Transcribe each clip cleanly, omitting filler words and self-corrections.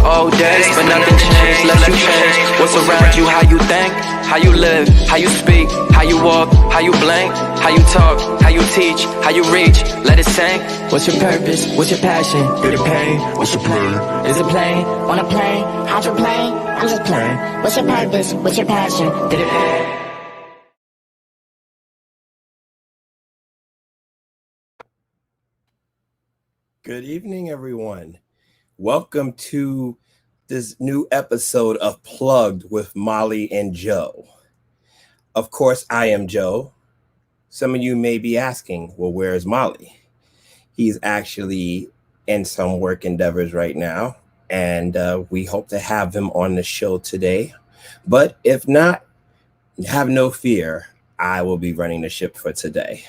old days, but nothing changed, left you changed. What's around you, how you think, how you live, how you speak, how you walk, how you blink, how you talk, how you teach, how you reach, let it sink. What's your purpose, what's your passion, through the pain, what's your plan? Is it plain, on a plane, hydroplane, I'm just playing. What's your purpose, what's your passion, through the pain? Good evening, everyone. Welcome to this new episode of Plugged with Molly and Joe. Of course, I am Joe. Some of you may be asking, well, where is Molly? He's actually in some work endeavors right now, and we hope to have him on the show today. But if not, have no fear. I will be running the ship for today.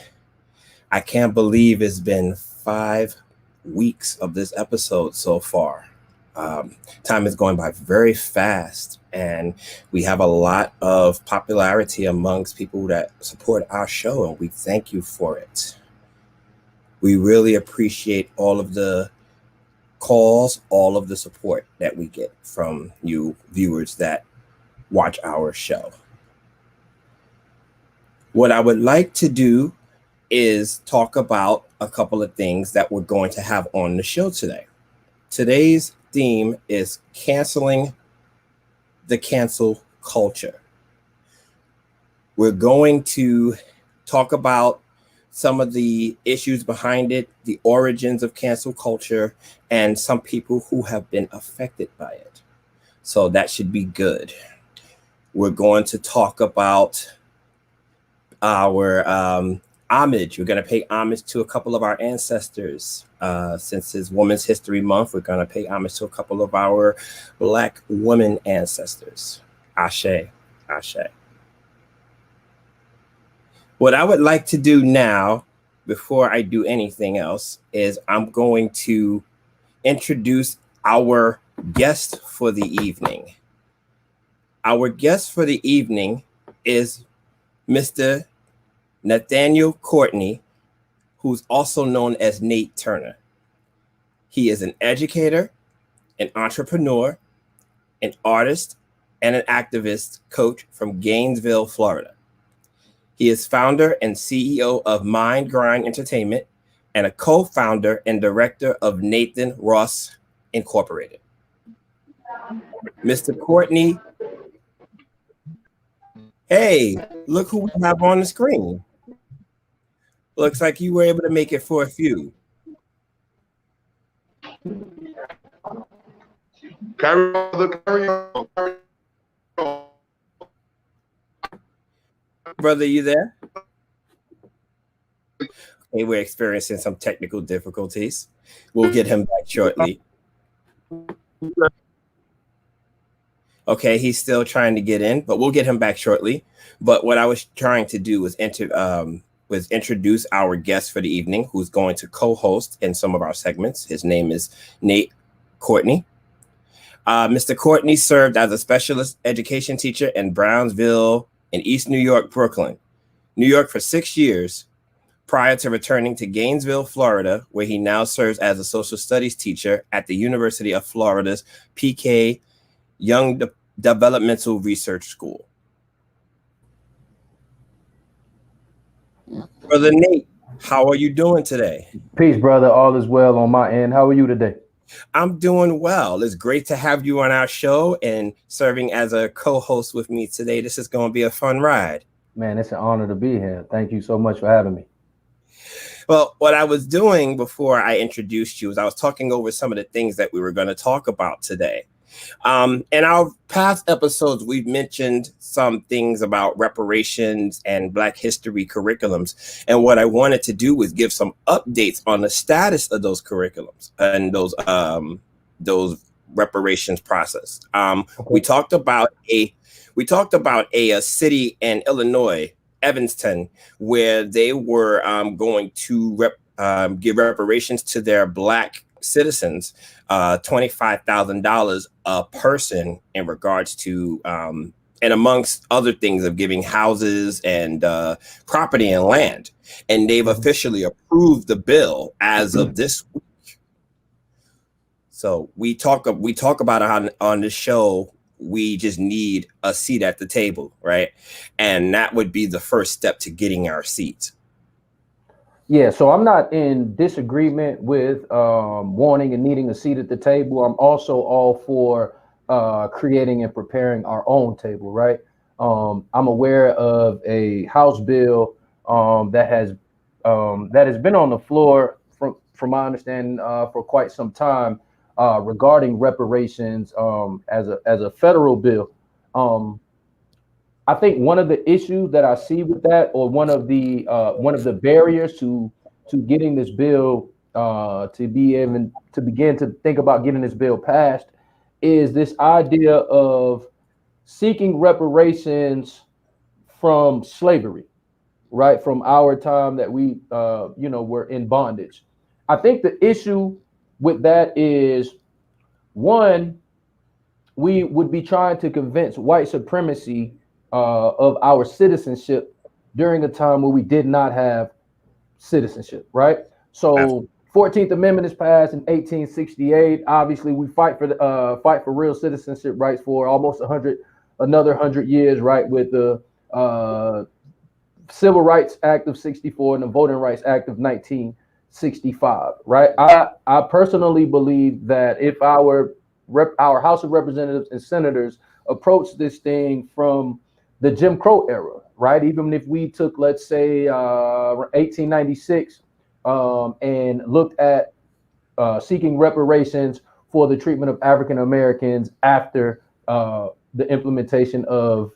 I can't believe it's been 5 weeks of this episode so far. Time is going by very fast, and we have a lot of popularity amongst people that support our show, and we thank you for it. We really appreciate all of the calls, all of the support that we get from you viewers that watch our show. What I would like to do is talk about a couple of things that we're going to have on the show today. Today's theme is canceling the cancel culture. We're going to talk about some of the issues behind it, the origins of cancel culture, and some people who have been affected by it. So that should be good. We're going to talk about our homage. We're going to pay homage to a couple of our ancestors. Since it's Women's History Month, we're going to pay homage to a couple of our Black women ancestors. Ashe, Ashe. What I would like to do now, before I do anything else, is I'm going to introduce our guest for the evening. Our guest for the evening is Mr. Nathaniel Courtney, who's also known as Nate Turner. He is an educator, an entrepreneur, an artist, and an activist coach from Gainesville, Florida. He is founder and CEO of Mind Grind Entertainment and a co-founder and director of Nathan Ross Incorporated. Mr. Courtney, hey, look who we have on the screen. Looks like you were able to make it for a few. Carry on. Brother, you there? Okay, we're experiencing some technical difficulties. We'll get him back shortly. Okay, he's still trying to get in, but we'll get him back shortly. But what I was trying to do was introduce our guest for the evening, who's going to co-host in some of our segments. His name is Nate Courtney. Mr. Courtney served as a specialist education teacher in Brownsville in East New York, Brooklyn, New York for 6 years prior to returning to Gainesville, Florida, where he now serves as a social studies teacher at the University of Florida's PK Young Developmental Research School. Brother Nate, how are you doing today? Peace, brother. All is well on my end. How are you today? I'm doing well. It's great to have you on our show and serving as a co-host with me today. This is going to be a fun ride. Man, it's an honor to be here. Thank you so much for having me. Well, what I was doing before I introduced you is I was talking over some of the things that we were going to talk about today. In our past episodes, we've mentioned some things about reparations and Black history curriculums. And what I wanted to do was give some updates on the status of those curriculums and those reparations process. We talked about a city in Illinois, Evanston, where they were going to give reparations to their Black citizens, $25,000 a person in regards to, and amongst other things, of giving houses and property and land. And they've officially approved the bill as of this week. So we talk about it on the show. We just need a seat at the table, right? And that would be the first step to getting our seats. Yeah, so I'm not in disagreement with wanting and needing a seat at the table. I'm also all for creating and preparing our own table, right? I'm aware of a House bill that has been on the floor from my understanding for quite some time regarding reparations as a federal bill. Um, I think one of the issues that I see with that, or one of the barriers to getting this bill to be even to begin to think about getting this bill passed, is this idea of seeking reparations from slavery, right? From our time that we, were in bondage. I think the issue with that is, one, we would be trying to convince white supremacy of our citizenship during a time where we did not have citizenship, right? So 14th Amendment is passed in 1868. Obviously, we fight for real citizenship rights for almost another 100 years, right? With the Civil Rights Act of 64 and the Voting Rights Act of 1965, right? I personally believe that if our House of Representatives and Senators approach this thing from the Jim Crow era, right? Even if we took, let's say, 1896 and looked at seeking reparations for the treatment of African Americans after the implementation of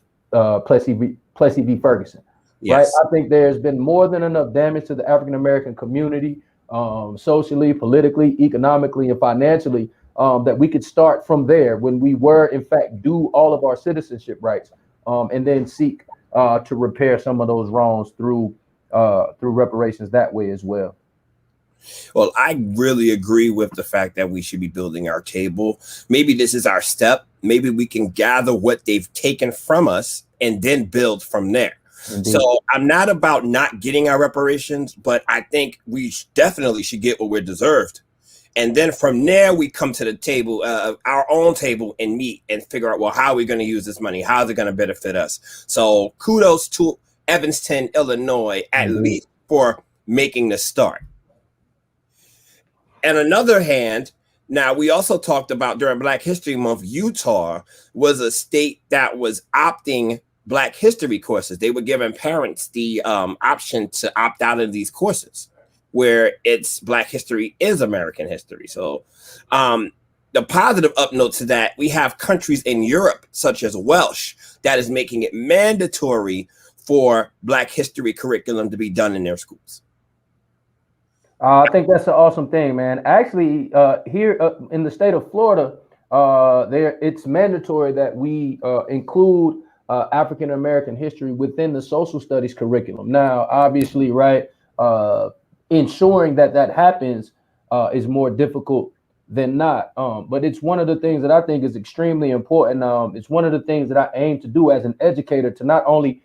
Plessy v. Ferguson. Yes. Right. I think there's been more than enough damage to the African American community, socially, politically, economically, and financially, that we could start from there when we were, in fact, due all of our citizenship rights, and then seek to repair some of those wrongs through reparations that way as well. Well, I really agree with the fact that we should be building our table. Maybe this is our step. Maybe we can gather what they've taken from us and then build from there. Indeed. So I'm not about not getting our reparations, but I think we definitely should get what we're deserved. And then from there, we come to the table, our own table, and meet and figure out, well, how are we going to use this money? How is it going to benefit us? So kudos to Evanston, Illinois, at least for making the start. And another hand, now we also talked about during Black History Month, Utah was a state that was opting Black history courses. They were giving parents the option to opt out of these courses where it's Black history is American history. So the positive upnote to that, we have countries in Europe, such as Welsh, that is making it mandatory for Black history curriculum to be done in their schools. I think that's an awesome thing, man. Actually, here in the state of Florida, it's mandatory that we include African American history within the social studies curriculum. Now, obviously, right, ensuring that happens is more difficult than not. But it's one of the things that I think is extremely important. It's one of the things that I aim to do as an educator, to not only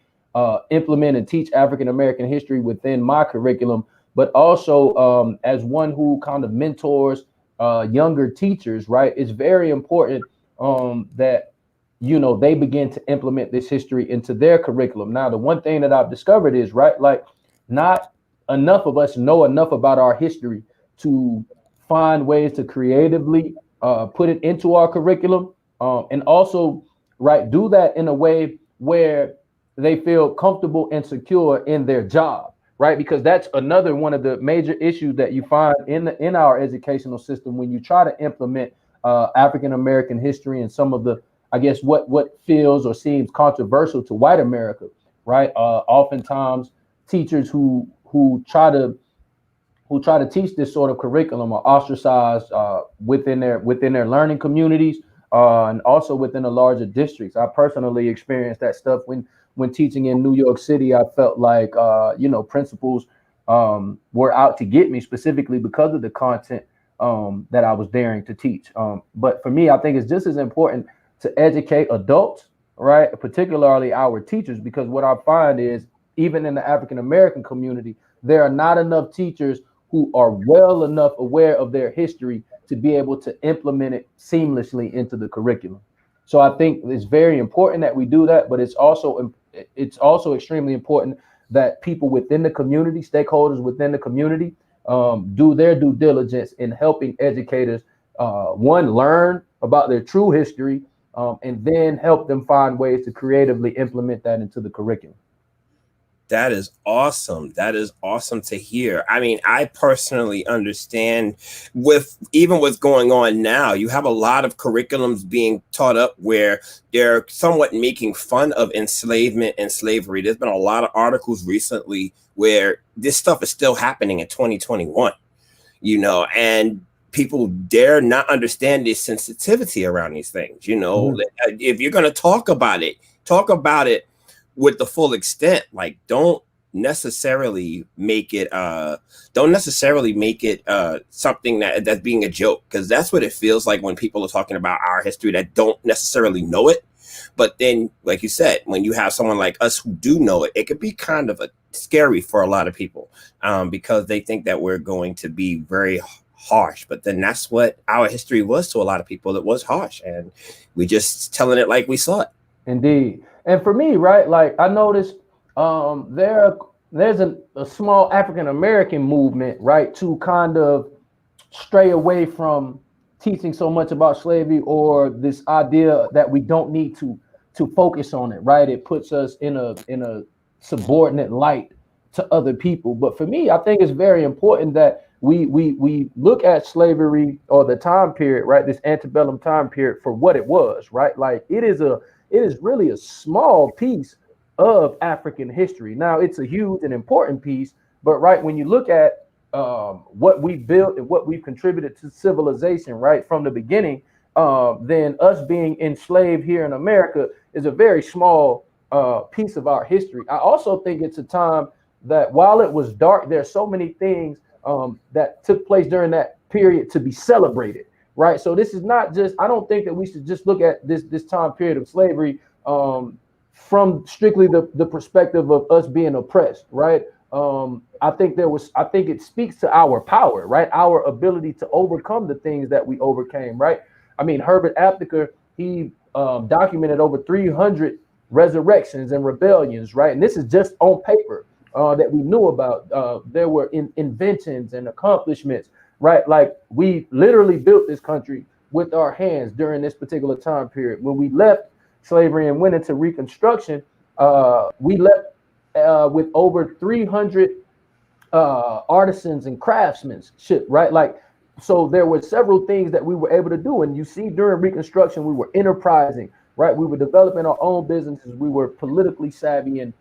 implement and teach African American history within my curriculum, but also as one who kind of mentors younger teachers, right? It's very important that, they begin to implement this history into their curriculum. Now, the one thing that I've discovered is, right, like, not enough of us know enough about our history to find ways to creatively put it into our curriculum, and also, right, do that in a way where they feel comfortable and secure in their job, right? Because that's another one of the major issues that you find in our educational system when you try to implement African American history and some of the, I guess, what feels or seems controversial to white America, right? Oftentimes, teachers who try to teach this sort of curriculum are ostracized within their learning communities and also within the larger districts. I personally experienced that stuff when teaching in New York City. I felt like principals were out to get me specifically because of the content that I was daring to teach. But for me, I think it's just as important to educate adults, right? Particularly our teachers, because what I find is, even in the African American community, there are not enough teachers who are well enough aware of their history to be able to implement it seamlessly into the curriculum. So I think it's very important that we do that, but it's also extremely important that people within the community, stakeholders within the community, do their due diligence in helping educators, one, learn about their true history, and then help them find ways to creatively implement that into the curriculum. That is awesome. That is awesome to hear. I mean, I personally understand with even what's going on now, you have a lot of curriculums being taught up where they're somewhat making fun of enslavement and slavery. There's been a lot of articles recently where this stuff is still happening in 2021, and people dare not understand the sensitivity around these things. If you're going to talk about it with the full extent. Like, don't necessarily make it something that's being a joke, because that's what it feels like when people are talking about our history that don't necessarily know it. But then, like you said, when you have someone like us who do know it, it could be kind of scary for a lot of people, because they think that we're going to be very harsh. But then that's what our history was to a lot of people. It was harsh, and we just telling it like we saw it. Indeed. And for me, right, like I noticed there's a small African American movement, right, to kind of stray away from teaching so much about slavery, or this idea that we don't need to focus on it, right? It puts us in a subordinate light to other people. But for me, I think it's very important that we look at slavery, or the time period, right, this antebellum time period, for what it was, right? Like it is really a small piece of African history. Now, it's a huge and important piece, but right, when you look at what we built and what we've contributed to civilization, right, from the beginning, then us being enslaved here in America is a very small piece of our history. I also think it's a time that, while it was dark, there's so many things that took place during that period to be celebrated. Right. So this is not just, I don't think that we should just look at this time period of slavery from strictly the perspective of us being oppressed. Right. I think it speaks to our power, right? Our ability to overcome the things that we overcame. Right. I mean, Herbert Aptheker, he documented over 300 resurrections and rebellions. Right. And this is just on paper that we knew about. There were inventions and accomplishments. Right, like we literally built this country with our hands during this particular time period. When we left slavery and went into Reconstruction, we left with over 300 artisans and craftsmen. Right, like, so there were several things that we were able to do. And you see, during Reconstruction, we were enterprising. Right, we were developing our own businesses. We were politically savvy and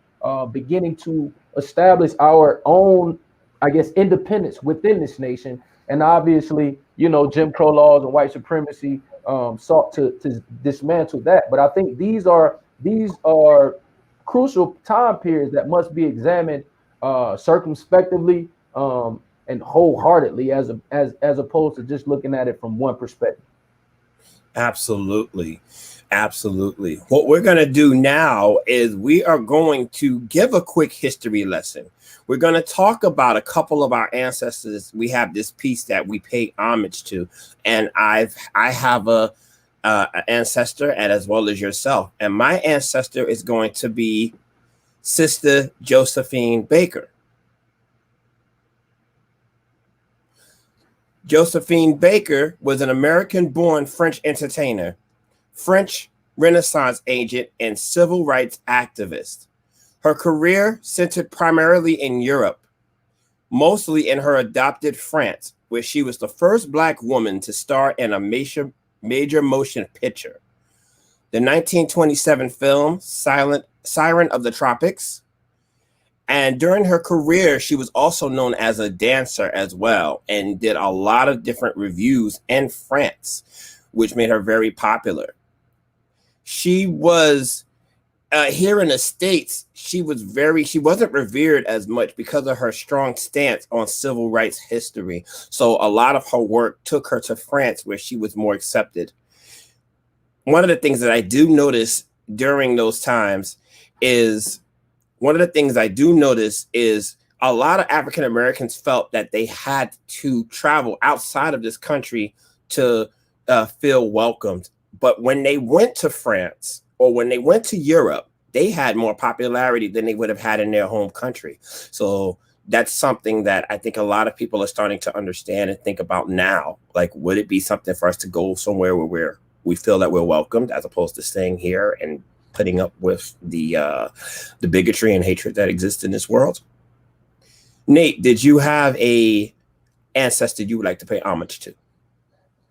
beginning to establish our own, I guess, independence within this nation. And obviously, Jim Crow laws and white supremacy sought to dismantle that. But I think these are crucial time periods that must be examined circumspectively and wholeheartedly, as opposed to just looking at it from one perspective. Absolutely. Absolutely. What we're going to do now is we are going to give a quick history lesson. We're going to talk about a couple of our ancestors. We have this piece that we pay homage to, and I have a ancestor, and as well as yourself. And my ancestor is going to be Sister Josephine Baker. Josephine Baker was an American-born French entertainer, French Renaissance agent, and civil rights activist. Her career centered primarily in Europe, mostly in her adopted France, where she was the first Black woman to star in a major motion picture. The 1927 film Siren of the Tropics. And during her career, she was also known as a dancer as well, and did a lot of different reviews in France, which made her very popular. She was here in the States, she wasn't revered as much because of her strong stance on civil rights history. So a lot of her work took her to France, where she was more accepted. One of the things that I do notice during those times is a lot of African Americans felt that they had to travel outside of this country to feel welcomed. But when they went to France or when they went to Europe, they had more popularity than they would have had in their home country. So that's something that I think a lot of people are starting to understand and think about now. Like, would it be something for us to go somewhere where we feel that we're welcomed, as opposed to staying here and putting up with the bigotry and hatred that exists in this world? Nate, did you have a ancestor you would like to pay homage to?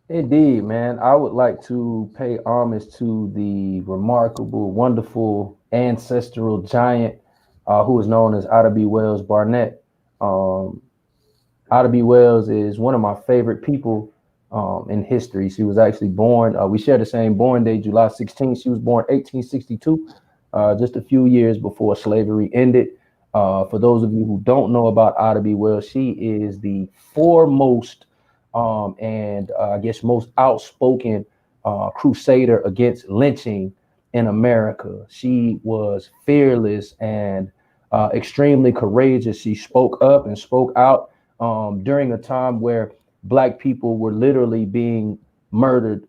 Indeed, man. I would like to pay homage to the remarkable, wonderful ancestral giant who is known as Ida B. Wells Barnett. Ida B. Wells is one of my favorite people in history. She was actually born, we share the same born day, July 16th. She was born 1862, just a few years before slavery ended. For those of you who don't know about Ida B. Wells, she is the foremost and I guess most outspoken crusader against lynching in America. She was fearless and extremely courageous. She spoke up and spoke out during a time where Black people were literally being murdered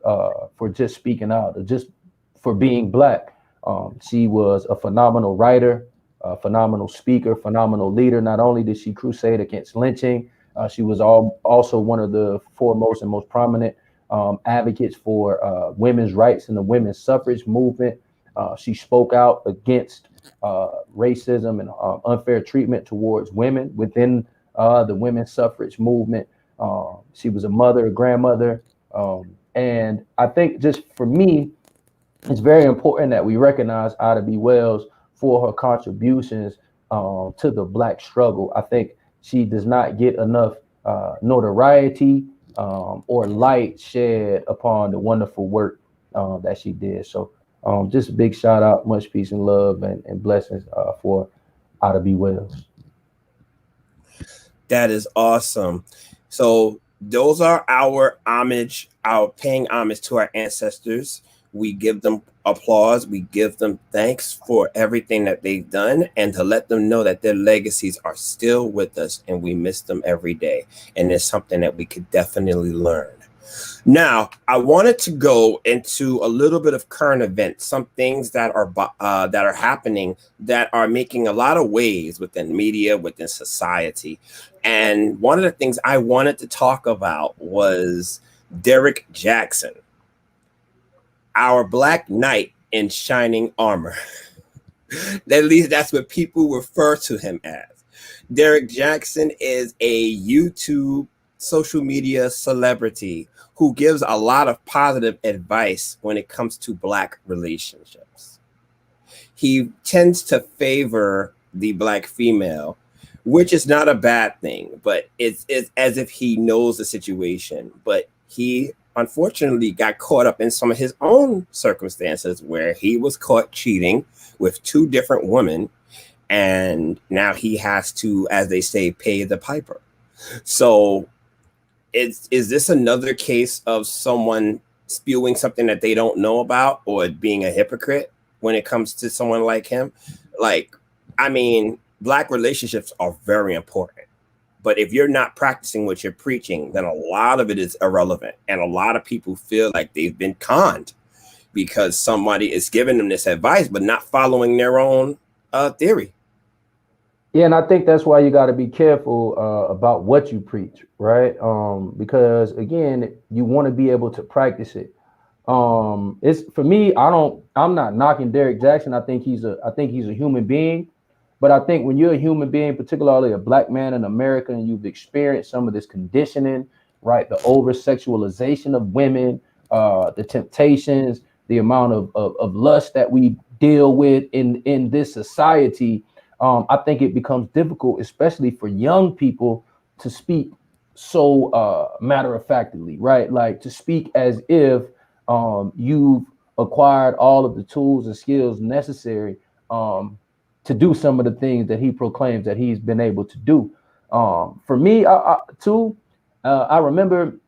for just speaking out, or just for being Black. She was a phenomenal writer, a phenomenal speaker, phenomenal leader. Not only did she crusade against lynching, she was also one of the foremost and most prominent advocates for women's rights in the women's suffrage movement. She spoke out against racism and unfair treatment towards women within the women's suffrage movement. She was a mother, a grandmother. And I think just for me, it's very important that we recognize Ida B. Wells for her contributions to the Black struggle. I think she does not get enough notoriety or light shed upon the wonderful work that she did. So just a big shout out, much peace and love and blessings for Ida B. Wells. That is awesome. So those are our homage, our paying homage to our ancestors. We give them applause. We give them thanks for everything that they've done, and to let them know that their legacies are still with us and we miss them every day. And it's something that we could definitely learn. Now, I wanted to go into a little bit of current events, some things that are happening that are making a lot of waves within media, within society. And one of the things I wanted to talk about was Derrick Jackson, our Black Knight in shining armor. At least that's what people refer to him as. Derrick Jackson is a YouTube social media celebrity who gives a lot of positive advice when it comes to Black relationships. He tends to favor the Black female, which is not a bad thing, but it's as if he knows the situation. But he unfortunately got caught up in some of his own circumstances where he was caught cheating with two different women, and now he has to, as they say, pay the piper. So is this another case of someone spewing something that they don't know about, or being a hypocrite when it comes to someone like him? Like, I mean, Black relationships are very important. But if you're not practicing what you're preaching, then a lot of it is irrelevant. And a lot of people feel like they've been conned because somebody is giving them this advice, but not following their own theory. Yeah, and I think that's why you got to be careful about what you preach, right? Because again, you want to be able to practice it. It's for me. I'm not knocking Derrick Jackson. I think he's a human being. But I think when you're a human being, particularly a Black man in America, and you've experienced some of this conditioning, right? The over-sexualization of women, the temptations, the amount of lust that we deal with in this society, I think it becomes difficult, especially for young people, to speak so matter-of-factly, right? Like to speak as if you've acquired all of the tools and skills necessary to do some of the things that he proclaims that he's been able to do. For me, I remember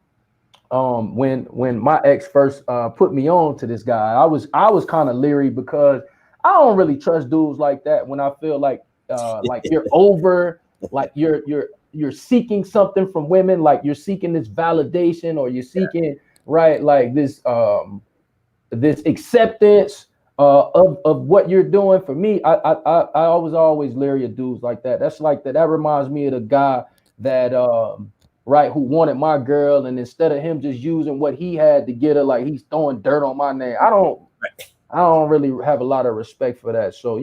when my ex first put me on to this guy, I was kind of leery because I don't really trust dudes like that when I feel like you're over, like you're seeking something from women, like you're seeking this validation, or you're seeking right? Like this acceptance of what you're doing. For me, I was always leery of dudes like that. That's like that reminds me of the guy that right, who wanted my girl, and instead of him just using what he had to get her, like he's throwing dirt on my name. I don't really have a lot of respect for that. So,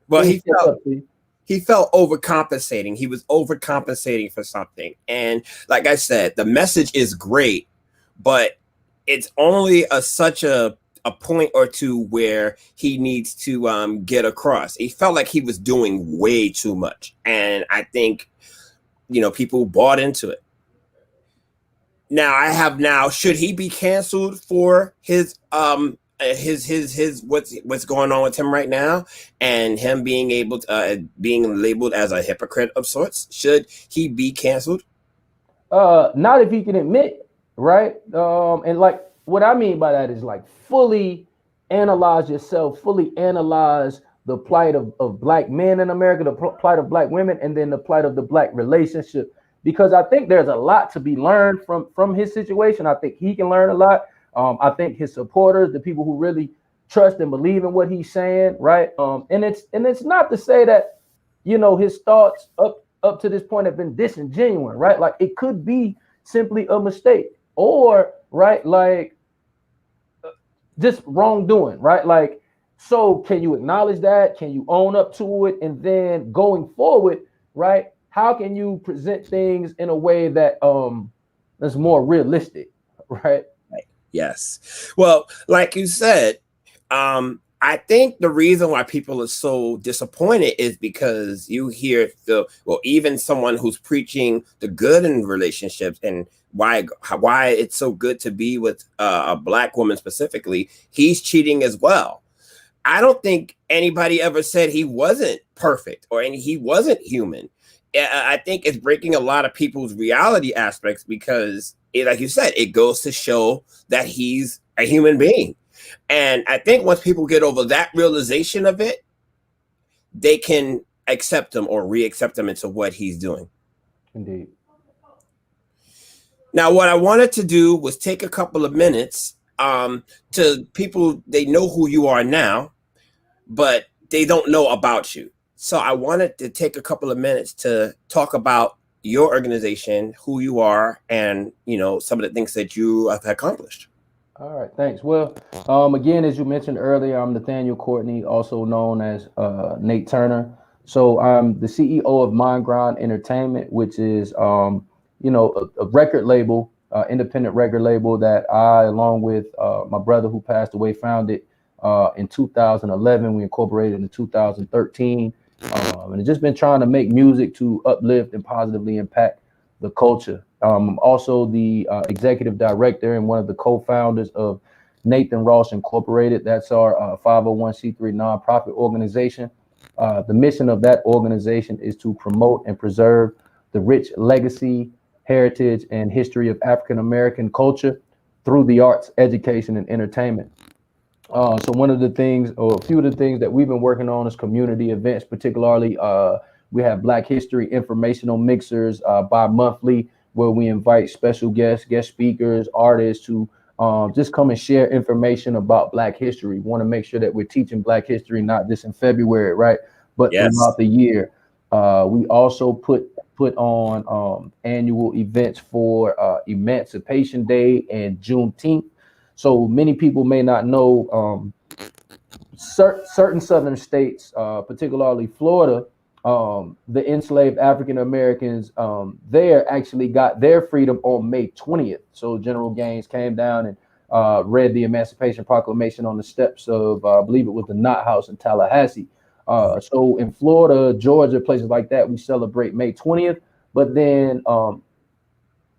Well, things catch up to you. he felt overcompensating. He was overcompensating for something. And like I said, the message is great, but it's only such a point or two where he needs to get across. He felt like he was doing way too much. And I think, people bought into it. Now, should he be canceled for his what's going on with him right now, and him being able to being labeled as a hypocrite of sorts? Should he be canceled? Not if he can admit, right? And like what I mean by that is like fully analyze yourself, fully analyze the plight of black men in America, the plight of black women, and then the plight of the black relationship. Because I think there's a lot to be learned from his situation. I think he can learn a lot. I think his supporters, the people who really trust and believe in what he's saying, right? And it's not to say that his thoughts up to this point have been disingenuous, right? Like it could be simply a mistake, or right, like just wrongdoing, right? Like, so can you acknowledge that? Can you own up to it? And then going forward, right? How can you present things in a way that that's more realistic, right? Yes. Well, like you said, I think the reason why people are so disappointed is because you hear even someone who's preaching the good in relationships and why it's so good to be with a black woman specifically, he's cheating as well. I don't think anybody ever said he wasn't perfect or he wasn't human. I think it's breaking a lot of people's reality aspects because, like you said, it goes to show that he's a human being. And I think once people get over that realization of it, they can accept him or re-accept him into what he's doing. Indeed. Now, what I wanted to do was take a couple of minutes to people. They know who you are now, but they don't know about you. So I wanted to take a couple of minutes to talk about your organization, who you are, and some of the things that you have accomplished. All right, thanks. Well, again, as you mentioned earlier, I'm Nathaniel Courtney, also known as Nate Turner. So I'm the CEO of Mind Grind Entertainment, which is a record label, independent record label that I, along with my brother who passed away, founded in 2011. We incorporated in 2013. And it's just been trying to make music to uplift and positively impact the culture. I'm also the executive director and one of the co-founders of Nathan Ross Incorporated. That's our 501c3 nonprofit organization. The mission of that organization is to promote and preserve the rich legacy, heritage, and history of African American culture through the arts, education, and entertainment. So one of the things, or a few of the things that we've been working on is community events, particularly we have Black History informational mixers bi-monthly, where we invite special guest speakers, artists to just come and share information about Black history. We want to make sure that we're teaching Black history, not just in February, right? But throughout the year. We also put on annual events for Emancipation Day and Juneteenth. So many people may not know certain southern states, particularly Florida, the enslaved African Americans there actually got their freedom on May 20th. So General Gaines came down and read the Emancipation Proclamation on the steps of, I believe it was the Knott House in Tallahassee. So in Florida, Georgia, places like that, we celebrate May 20th. But then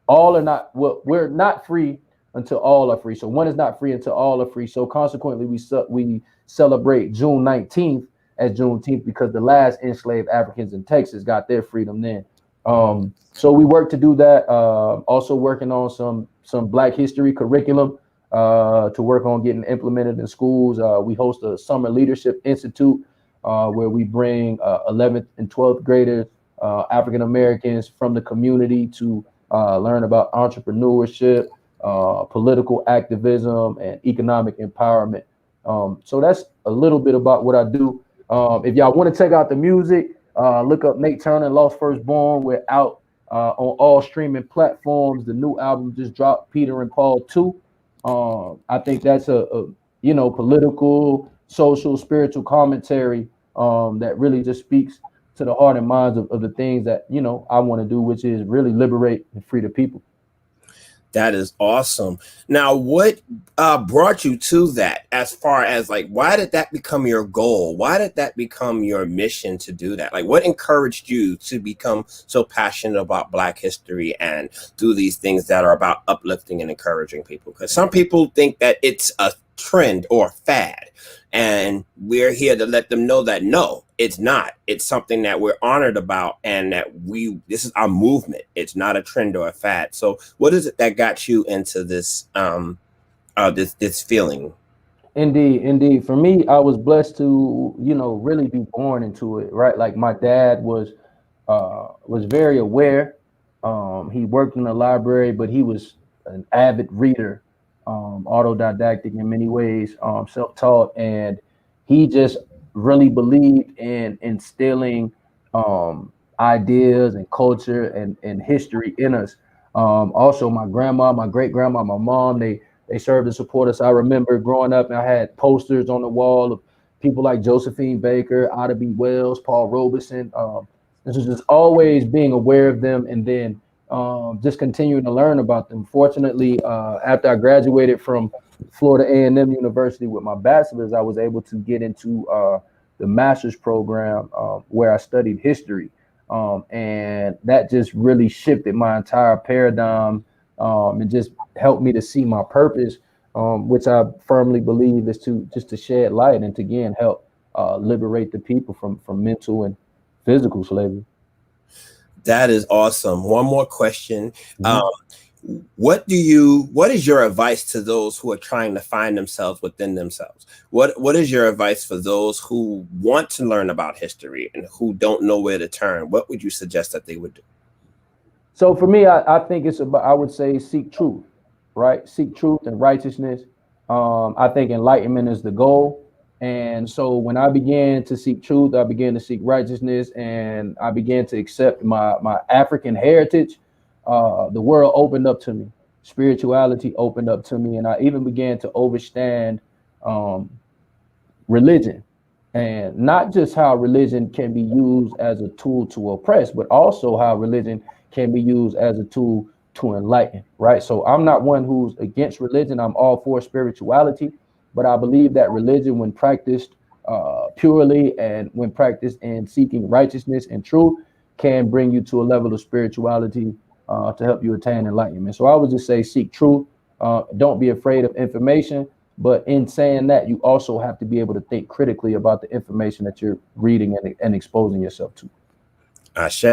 we're not free until all are free. So one is not free until all are free. So consequently, we celebrate June 19th as Juneteenth because the last enslaved Africans in Texas got their freedom then. So we work to do that. Also working on some Black history curriculum to work on getting implemented in schools. We host a Summer Leadership Institute where we bring 11th and 12th graders, African Americans from the community to learn about entrepreneurship, political activism, and economic empowerment. So that's a little bit about what I do. If y'all want to check out the music, look up Nate Turner, Lost Firstborn. We're out on all streaming platforms. The new album just dropped, Peter and Paul 2. I think that's a political, social, spiritual commentary that really just speaks to the heart and minds of the things that I want to do, which is really liberate and free the people. That is awesome. Now, what brought you to that, as far as like, why did that become your goal? Why did that become your mission to do that? Like, what encouraged you to become so passionate about Black history and do these things that are about uplifting and encouraging people? Because some people think that it's a trend or a fad, and we're here to let them know that no, it's not. It's something that we're honored about, and that this is our movement. It's not a trend or a fad. So what is it that got you into this this feeling? Indeed. For me, I was blessed to, really be born into it, right? Like my dad was very aware. He worked in the library, but he was an avid reader, autodidactic in many ways, self-taught, and he just really believed in instilling ideas and culture and history in us. Also, my grandma, my great grandma, my mom, they served to support us. I remember growing up, and I had posters on the wall of people like Josephine Baker, Ida B. Wells, Paul Robeson. This was just always being aware of them, and then just continuing to learn about them. Fortunately, after I graduated from Florida A&M University with my bachelor's, I was able to get into the master's program where I studied history. And that just really shifted my entire paradigm and just helped me to see my purpose, which I firmly believe is to shed light and to, again, help liberate the people from mental and physical slavery. That is awesome. One more question. What is your advice to those who are trying to find themselves within themselves? What is your advice for those who want to learn about history and who don't know where to turn? What would you suggest that they would do? So for me, I think it's about, I would say, seek truth, right? Seek truth and righteousness. I think enlightenment is the goal. And so when I began to seek truth, I began to seek righteousness, and I began to accept my African heritage. The world opened up to me. Spirituality opened up to me, and I even began to understand religion, and not just how religion can be used as a tool to oppress, but also how religion can be used as a tool to enlighten, right? So I'm not one who's against religion. I'm all for spirituality, but I believe that religion, when practiced purely and when practiced in seeking righteousness and truth, can bring you to a level of spirituality to help you attain enlightenment. So I would just say seek truth. Don't be afraid of information. But in saying that, you also have to be able to think critically about the information that you're reading and exposing yourself to. Ashe.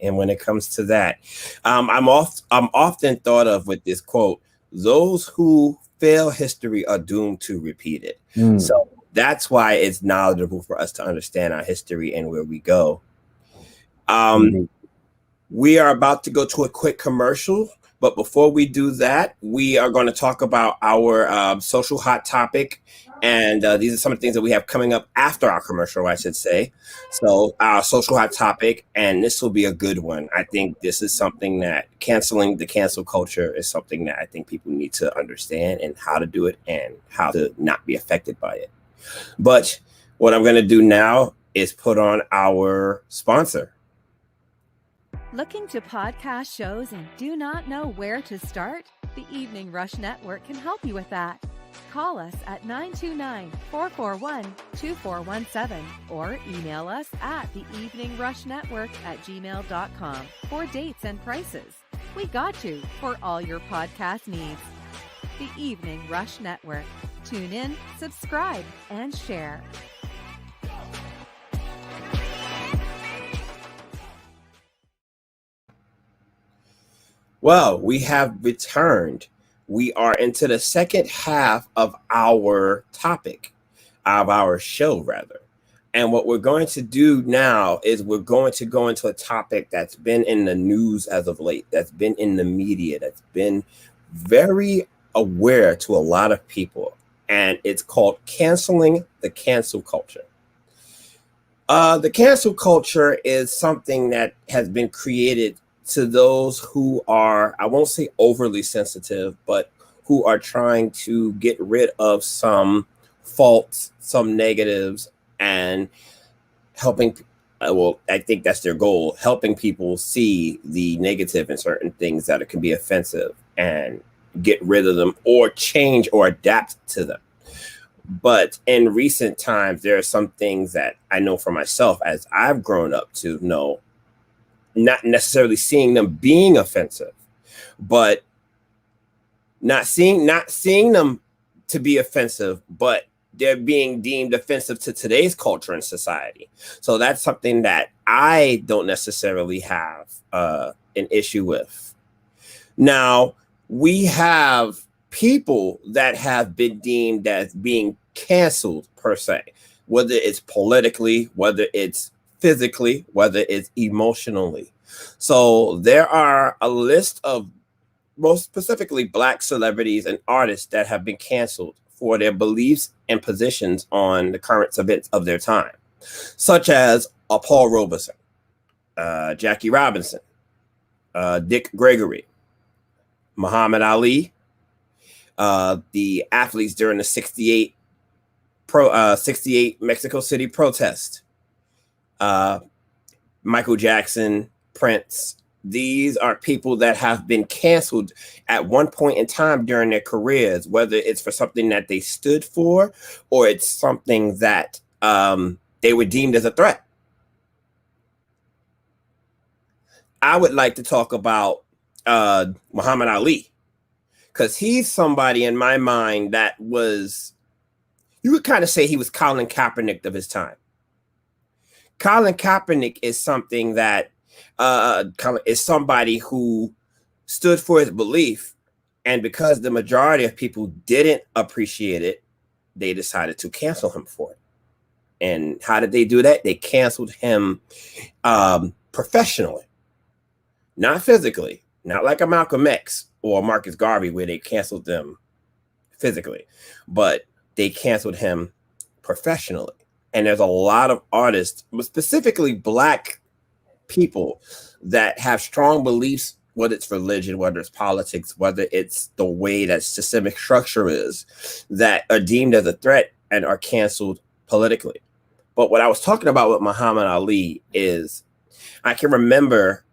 And when it comes to that, I'm often thought of with this quote: those who fail history are doomed to repeat it. So that's why it's knowledgeable for us to understand our history and where we go. We are about to go to a quick commercial, but before we do that, we are going to talk about our social hot topic. And these are some of the things that we have coming up after our commercial, I should say. So our social hot topic, and this will be a good one. I think this is something that canceling the cancel culture is something that I think people need to understand, and how to do it and how to not be affected by it. But what I'm going to do now is put on our sponsor. Looking to podcast shows and do not know where to start? The Evening Rush Network can help you with that. Call us at 929-441-2417 or email us at theeveningrushnetwork@gmail.com for dates and prices. We got you for all your podcast needs. The Evening Rush Network. Tune in, subscribe, and share. Well, we have returned. We are into the second half of our topic, of our show, rather. And what we're going to do now is we're going to go into a topic that's been in the news as of late, that's been in the media, that's been very aware to a lot of people, and it's called canceling the cancel culture. The cancel culture is something that has been created to those who are, I won't say overly sensitive, but who are trying to get rid of some faults, some negatives, and helping, well, I think that's their goal, helping people see the negative in certain things that can be offensive and get rid of them or change or adapt to them. But in recent times, there are some things that I know for myself as I've grown up to know, not necessarily seeing them being offensive, but not seeing them to be offensive, but they're being deemed offensive to today's culture and society. So that's something that I don't necessarily have an issue with. Now, we have people that have been deemed as being canceled per se, whether it's politically, whether it's physically, whether it's emotionally. So there are a list of most specifically Black celebrities and artists that have been canceled for their beliefs and positions on the current events of their time, such as Paul Robeson, Jackie Robinson, Dick Gregory, Muhammad Ali, the athletes during the 68 Mexico City protest, Michael Jackson, Prince. These are people that have been canceled at one point in time during their careers, whether it's for something that they stood for or it's something that they were deemed as a threat. I would like to talk about Muhammad Ali, because he's somebody in my mind that was, you would kind of say he was Colin Kaepernick of his time. Colin Kaepernick is something that is somebody who stood for his belief, and because the majority of people didn't appreciate it, they decided to cancel him for it. And how did they do that? They canceled him professionally, not physically, not like a Malcolm X or Marcus Garvey where they canceled them physically, but they canceled him professionally. And there's a lot of artists, specifically Black people, that have strong beliefs, whether it's religion, whether it's politics, whether it's the way that systemic structure is, that are deemed as a threat and are canceled politically. But what I was talking about with Muhammad Ali is I can remember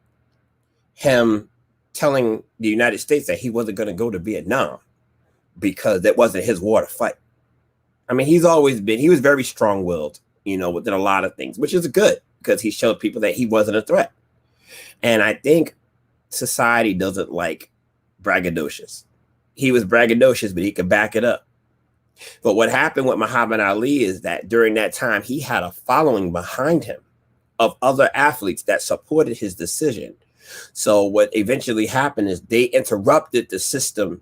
him telling the United States that he wasn't going to go to Vietnam because that wasn't his war to fight. I mean, he was very strong-willed, within a lot of things, which is good because he showed people that he wasn't a threat. And I think society doesn't like braggadocious. He was braggadocious, but he could back it up. But what happened with Muhammad Ali is that during that time, he had a following behind him of other athletes that supported his decision. So what eventually happened is they interrupted the system,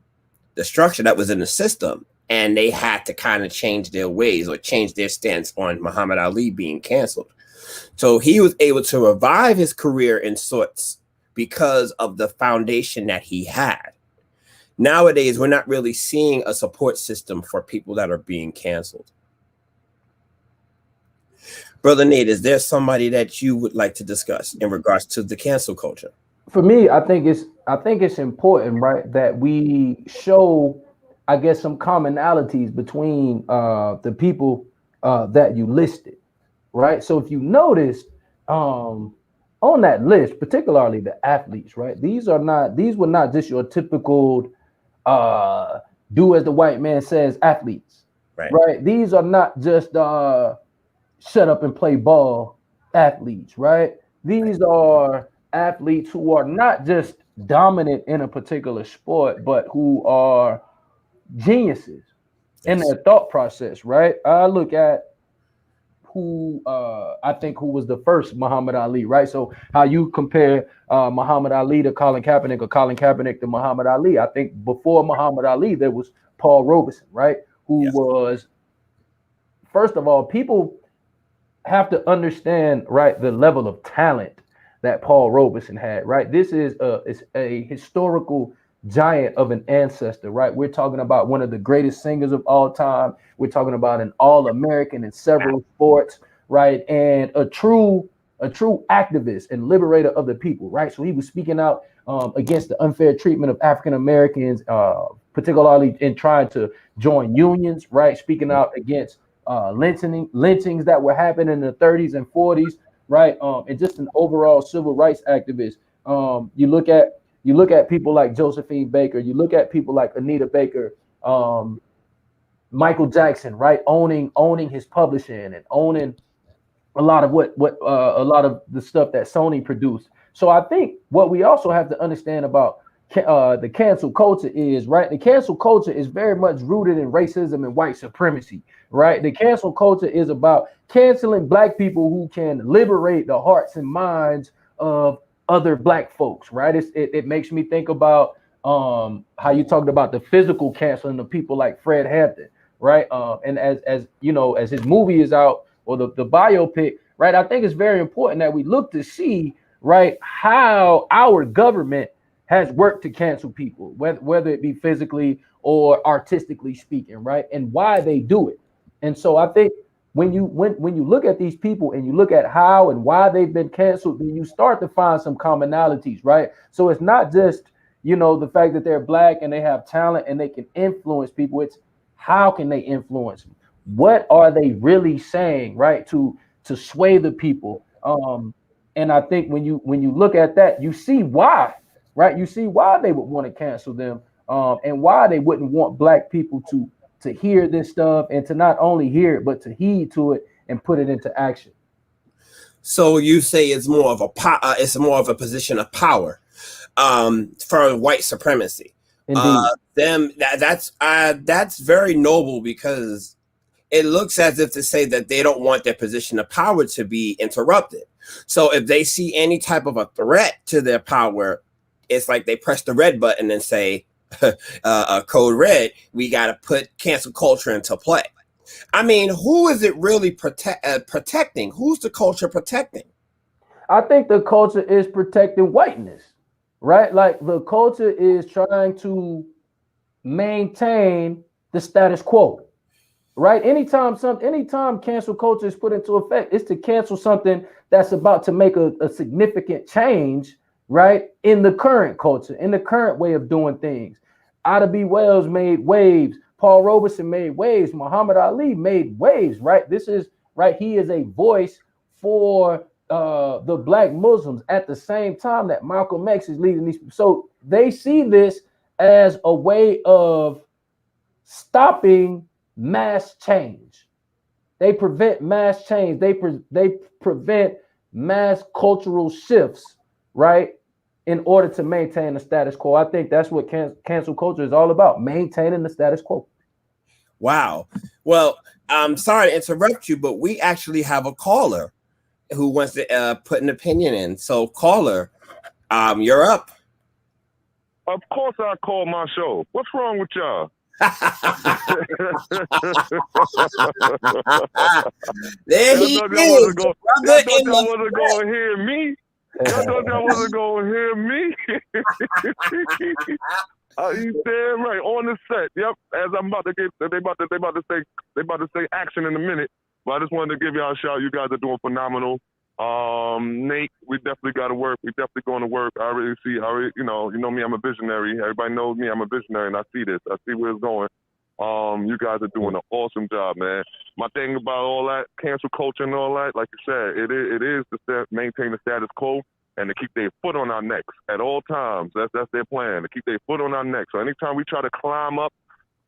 the structure that was in the system, and they had to kind of change their ways or change their stance on Muhammad Ali being canceled. So he was able to revive his career in sorts because of the foundation that he had. Nowadays, we're not really seeing a support system for people that are being canceled. Brother Nate, is there somebody that you would like to discuss in regards to the cancel culture? For me, I think it's important, right, that we show, I guess, some commonalities between the people that you listed, right? So if you notice on that list, particularly the athletes, right? These were not just your typical do as the white man says athletes, right? These are not just shut up and play ball athletes, right? These are athletes who are not just dominant in a particular sport, but who are geniuses in their thought process, right? I look at who was the first Muhammad Ali, right? So how you compare Muhammad Ali to Colin Kaepernick or Colin Kaepernick to Muhammad Ali, I think before Muhammad Ali, there was Paul Robeson, right? Who was, first of all, people have to understand, right, the level of talent that Paul Robeson had, right? This is a historical giant of an ancestor, right? We're talking about one of the greatest singers of all time. We're talking about an All-American in several sports, right? And a true activist and liberator of the people, right? So he was speaking out against the unfair treatment of African Americans, particularly in trying to join unions, right? Speaking out against lynchings that were happening in the 30s and 40s, right? And just an overall civil rights activist. You look at people like Josephine Baker, you look at people like Anita Baker, Michael Jackson, right? Owning his publishing and owning a lot of a lot of the stuff that Sony produced. So I think what we also have to understand about the cancel culture is, right? The cancel culture is very much rooted in racism and white supremacy, right? The cancel culture is about canceling Black people who can liberate the hearts and minds of other Black folks, right? It makes me think about how you talked about the physical canceling of people like Fred Hampton, right? And as you know, as his movie is out, or the biopic, right? I think it's very important that we look to see, right, how our government has worked to cancel people, whether it be physically or artistically speaking, right? And why they do it. And so I think when you look at these people and you look at how and why they've been canceled, then you start to find some commonalities, right? So it's not just, you know, the fact that they're Black and they have talent and they can influence people. It's how can they influence them? What are they really saying, right, to sway the people? And I think when you look at that, you see why, right? You see why they would want to cancel them, and why they wouldn't want Black people to hear this stuff and to not only hear it, but to heed to it and put it into action. So you say it's more of a position of power for white supremacy. Indeed. That's very noble, because it looks as if to say that they don't want their position of power to be interrupted. So if they see any type of a threat to their power, it's like they press the red button and say, code red, we got to put cancel culture into play. I mean, who is it really protecting? Who's the culture protecting? I think the culture is protecting whiteness, right? Like the culture is trying to maintain the status quo. Right. Anytime cancel culture is put into effect, it's to cancel something that's about to make a significant change, right, in the current culture, in the current way of doing things. Ida B. Wells made waves. Paul Robeson made waves. Muhammad Ali made waves, right? This is right. He is a voice for the Black Muslims at the same time that Malcolm X is leading these. So they see this as a way of stopping mass change. They prevent mass change. They prevent mass cultural shifts, right, in order to maintain the status quo. I think that's what cancel culture is all about, maintaining the status quo. Wow. Well, I'm sorry to interrupt you, but we actually have a caller who wants to put an opinion in. So caller, you're up. Of course I call my show. What's wrong with y'all? There he is. Y'all thought y'all wasn't going to hear me? Y'all thought y'all wasn't going to hear me? You damn right. On the set. Yep. As I'm about to get, they about to say action in a minute. But I just wanted to give y'all a shout. You guys are doing phenomenal. Nate, we definitely got to work. We definitely going to work. You know me, I'm a visionary. Everybody knows me, I'm a visionary, and I see this. I see where it's going. You guys are doing an awesome job, man. My thing about all that cancel culture and all that, like you said, it is to maintain the status quo and to keep their foot on our necks at all times. That's their plan, to keep their foot on our necks. So anytime we try to climb up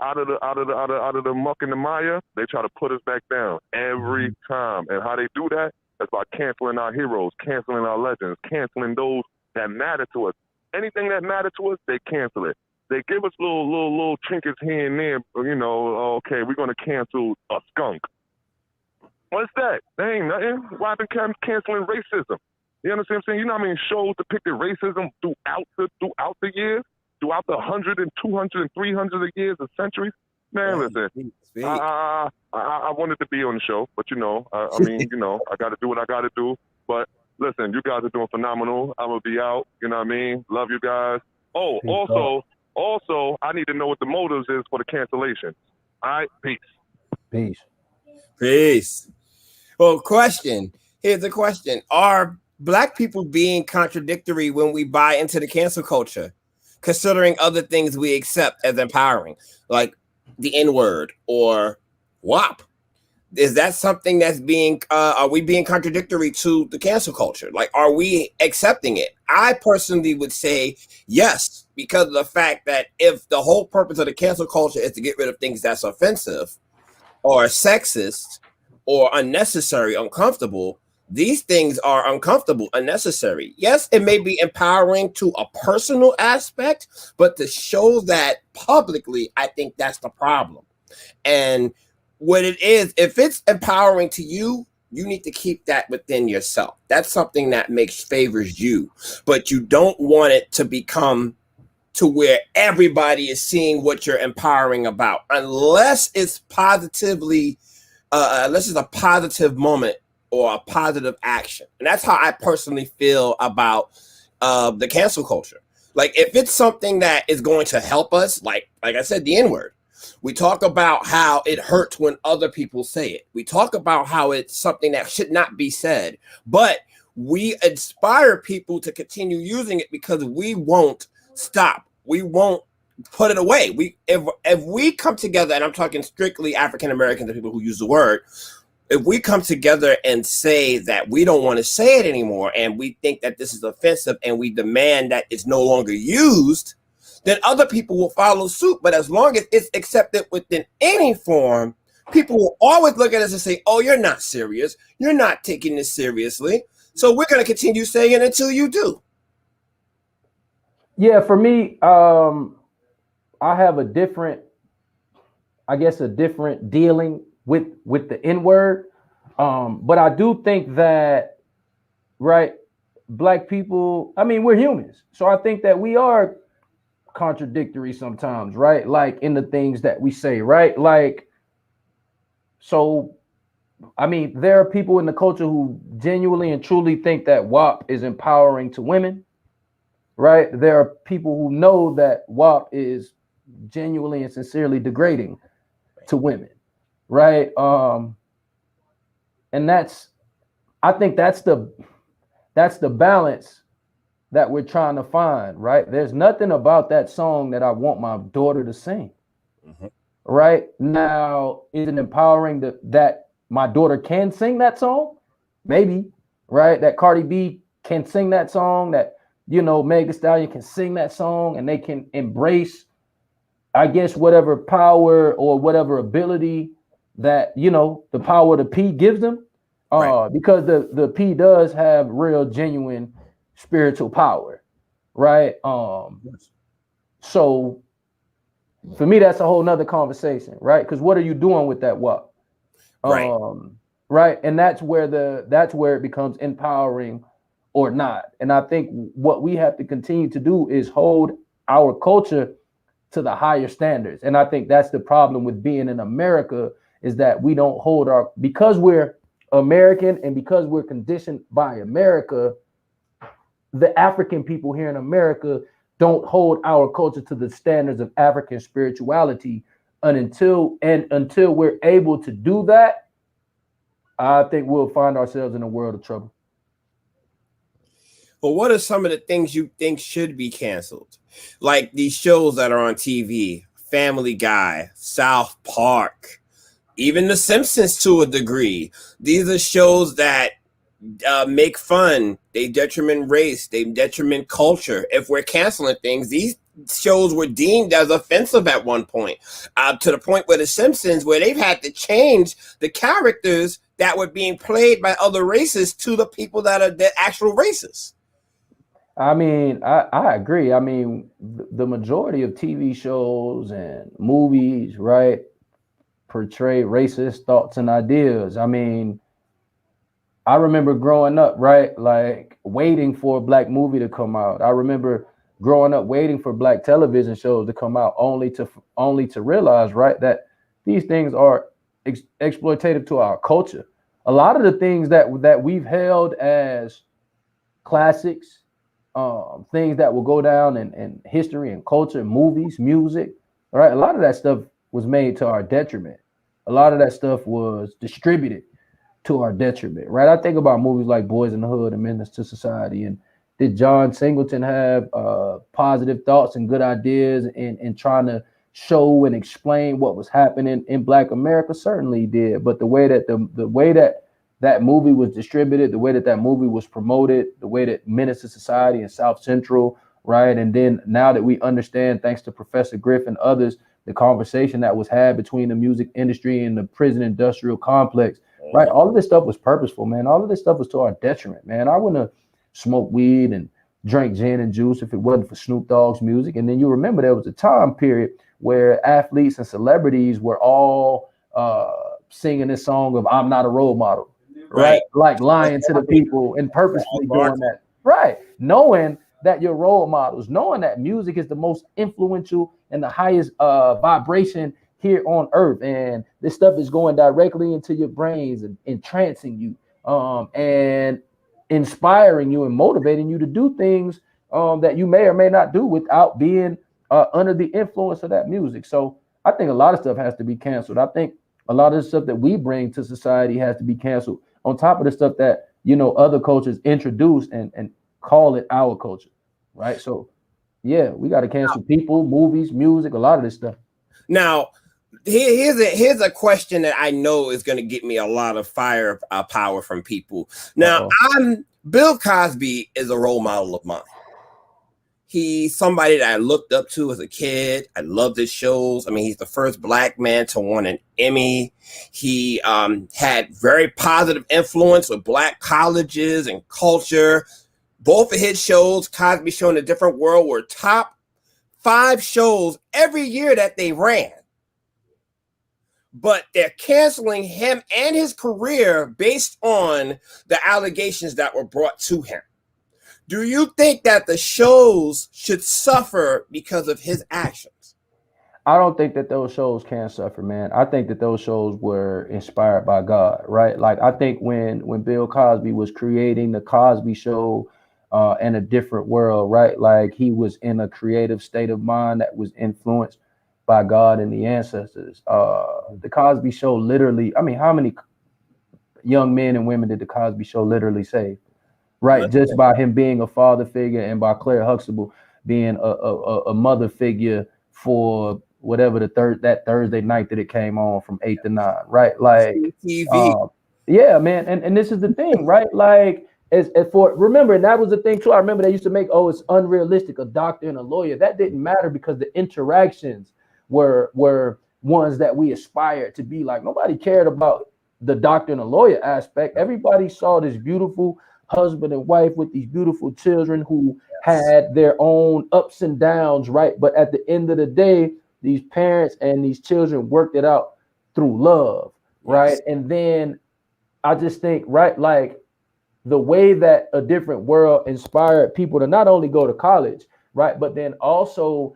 out of the muck and the mire, they try to put us back down every time. And how they do that? That's by canceling our heroes, canceling our legends, canceling those that matter to us. Anything that matters to us, they cancel it. They give us little trinkets here and there. You know, okay, we're gonna cancel a skunk. What's that? They ain't nothing. Why been canceling racism? You understand what I'm saying? You know how many shows depicted racism throughout the years, throughout the 100 and 200 and 300 years of centuries? Man, listen, I wanted to be on the show, but I mean, I got to do what I got to do. But listen, you guys are doing phenomenal. I'm going to be out, you know what I mean? Love you guys. Oh, also, Also, I need to know what the motives is for the cancellation. All right, peace. Peace. Peace. Well, question. Here's the question. Are Black people being contradictory when we buy into the cancel culture, considering other things we accept as empowering, like the N-word or WAP? Is that something that's being, are we being contradictory to the cancel culture? Like, are we accepting it? I personally would say yes, because of the fact that if the whole purpose of the cancel culture is to get rid of things that's offensive or sexist or unnecessary, uncomfortable, these things are uncomfortable, unnecessary. Yes, it may be empowering to a personal aspect, but to show that publicly, I think that's the problem. And what it is, if it's empowering to you, you need to keep that within yourself. That's something that favors you, but you don't want it to become to where everybody is seeing what you're empowering about, unless it's positively, unless it's a positive moment or a positive action. And that's how I personally feel about the cancel culture. Like, if it's something that is going to help us, like I said, the N-word. We talk about how it hurts when other people say it. We talk about how it's something that should not be said, but we inspire people to continue using it because we won't stop. We won't put it away. If we come together, and I'm talking strictly African Americans and people who use the word, if we come together and say that we don't want to say it anymore, and we think that this is offensive, and we demand that it's no longer used, then other people will follow suit. But as long as it's accepted within any form, people will always look at us and say, oh, you're not serious. You're not taking this seriously. So we're going to continue saying it until you do. Yeah, for me, I have a different dealing with the N-word. But I do think that, right, Black people, I mean, we're humans. So I think that we are contradictory sometimes, right? Like in the things that we say, right? Like, so, I mean, there are people in the culture who genuinely and truly think that WAP is empowering to women, right? There are people who know that WAP is genuinely and sincerely degrading to women, right? And I think that's the balance that we're trying to find, right? There's nothing about that song that I want my daughter to sing. Mm-hmm. Right now, is it empowering that my daughter can sing that song? Maybe, right? That Cardi B can sing that song, that, you know, Meg Thee Stallion can sing that song, and they can embrace, I guess, whatever power or whatever ability that, you know, the power the P gives them. Right. Because the P does have real, genuine spiritual power, right? So for me, that's a whole nother conversation, right? Because what are you doing with that WAP? Right. Right. And that's where it becomes empowering or not. And I think what we have to continue to do is hold our culture to the higher standards. And I think that's the problem with being in America, is that we don't hold because we're American and because we're conditioned by America, the African people here in America don't hold our culture to the standards of African spirituality. And until we're able to do that, I think we'll find ourselves in a world of trouble. Well, what are some of the things you think should be canceled? Like these shows that are on TV, Family Guy, South Park, even The Simpsons to a degree. These are shows that make fun. They detriment race. They detriment culture. If we're canceling things, these shows were deemed as offensive at one point, to the point where The Simpsons, where they've had to change the characters that were being played by other races to the people that are the actual races. I mean, I agree. I mean, the majority of TV shows and movies, right, portray racist thoughts and ideas. I mean, I remember growing up, right, like waiting for a Black movie to come out. I remember growing up waiting for Black television shows to come out, only to realize, right, that these things are exploitative to our culture. A lot of the things that we've held as classics things that will go down in history and culture, movies, music, right? A lot of that stuff was made to our detriment. A lot of that stuff was distributed to our detriment, right? I think about movies like Boys in the Hood and Menace to Society. And did John Singleton have positive thoughts and good ideas in trying to show and explain what was happening in Black America? Certainly he did. But the way that the way that that movie was distributed, the way that that movie was promoted, the way that Menace to Society and South Central, right? And then now that we understand, thanks to Professor Griff and others, the conversation that was had between the music industry and the prison industrial complex, right? All of this stuff was purposeful, man. All of this stuff was to our detriment, man. I wouldn't have smoked weed and drank gin and juice if it wasn't for Snoop Dogg's music. And then you remember there was a time period where athletes and celebrities were all singing this song of "I'm Not a Role Model," right? Like lying to the people and purposely doing that, right? Knowing that your role models, knowing that music is the most influential and the highest vibration here on earth, and this stuff is going directly into your brains and entrancing you, and inspiring you and motivating you to do things that you may or may not do without being under the influence of that music. So I think a lot of stuff has to be canceled. I think a lot of the stuff that we bring to society has to be canceled, on top of the stuff that, you know, other cultures introduce and call it our culture, right? So yeah, we got to cancel people, movies, music, a lot of this stuff. Now, here's a question that I know is going to get me a lot of fire power from people. Now, Bill Cosby is a role model of mine. He's somebody that I looked up to as a kid. I loved his shows. I mean, he's the first Black man to win an Emmy. He had very positive influence with Black colleges and culture. Both of his shows, Cosby Show and A Different World, were top 5 shows every year that they ran. But they're canceling him and his career based on the allegations that were brought to him. Do you think that the shows should suffer because of his actions? I don't think that those shows can suffer, man. I think that those shows were inspired by God, right? Like, I think when Bill Cosby was creating the Cosby Show and A Different World, right? Like, he was in a creative state of mind that was influenced by God and the ancestors. The Cosby Show literally, I mean, how many young men and women did the Cosby Show literally save? Right, just by him being a father figure and by Claire Huxtable being a mother figure for whatever that Thursday night that it came on from 8 to 9, right? Like, yeah, man. And this is the thing, right? Like, as for, remember, and that was the thing too. I remember they used to make, oh, it's unrealistic, a doctor and a lawyer. That didn't matter because the interactions were ones that we aspired to be like. Nobody cared about the doctor and a lawyer aspect. Everybody saw this beautiful husband and wife with these beautiful children who had their own ups and downs, right? But at the end of the day, these parents and these children worked it out through love, right? And then I just think, right, like the way that A Different World inspired people to not only go to college, right, but then also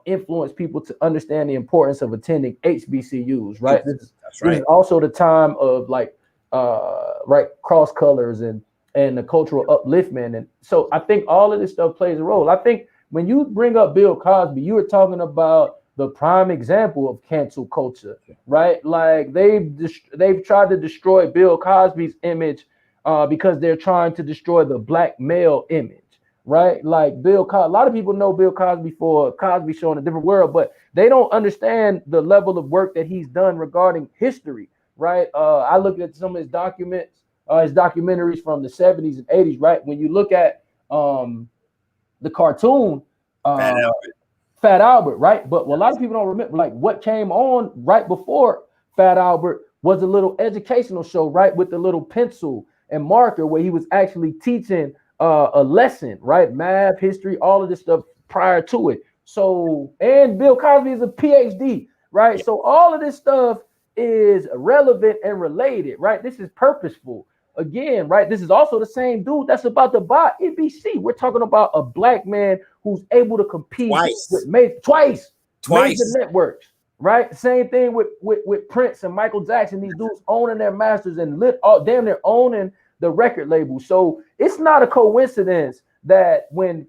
influence people to understand the importance of attending HBCUs, right? This is also the time of like, right, cross colors and the cultural upliftment. And so I think all of this stuff plays a role. I think when you bring up Bill Cosby, you were talking about the prime example of cancel culture, right? Like they've tried to destroy Bill Cosby's image because they're trying to destroy the Black male image, right? Like a lot of people know Bill Cosby for Cosby Show and A Different World, but they don't understand the level of work that he's done regarding history, right? I looked at some of his documentaries from the 70s and 80s, right? When you look at the cartoon, Fat Albert, right? But what a lot of people don't remember, like what came on right before Fat Albert was a little educational show, right? With the little pencil and marker where he was actually teaching a lesson, right? Math, history, all of this stuff prior to it. So, and Bill Cosby is a PhD, right? So all of this stuff is relevant and related, right? This is purposeful. Again, right? This is also the same dude that's about to buy NBC. We're talking about a Black man who's able to compete with twice major networks, right? Same thing with Prince and Michael Jackson. These dudes owning their masters and damn near owning the record label. So it's not a coincidence that when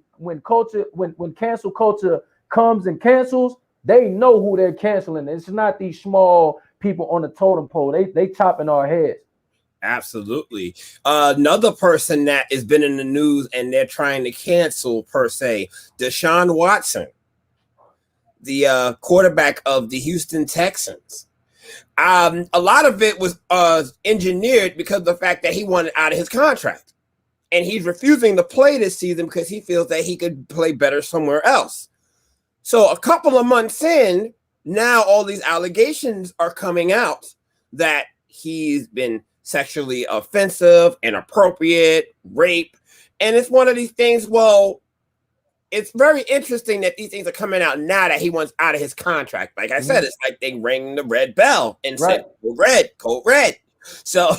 cancel culture comes and cancels, they know who they're canceling. It's not these small people on the totem pole. They chopping our heads. Absolutely. Another person that has been in the news and they're trying to cancel per se, Deshaun Watson, the quarterback of the Houston Texans. A lot of it was engineered because of the fact that he wanted out of his contract. And he's refusing to play this season because he feels that he could play better somewhere else. So a couple of months in, now all these allegations are coming out that he's been sexually offensive, inappropriate, rape. And it's one of these things, well, it's very interesting that these things are coming out now that he wants out of his contract. Like I said, it's like they rang the red bell and said, code red. So,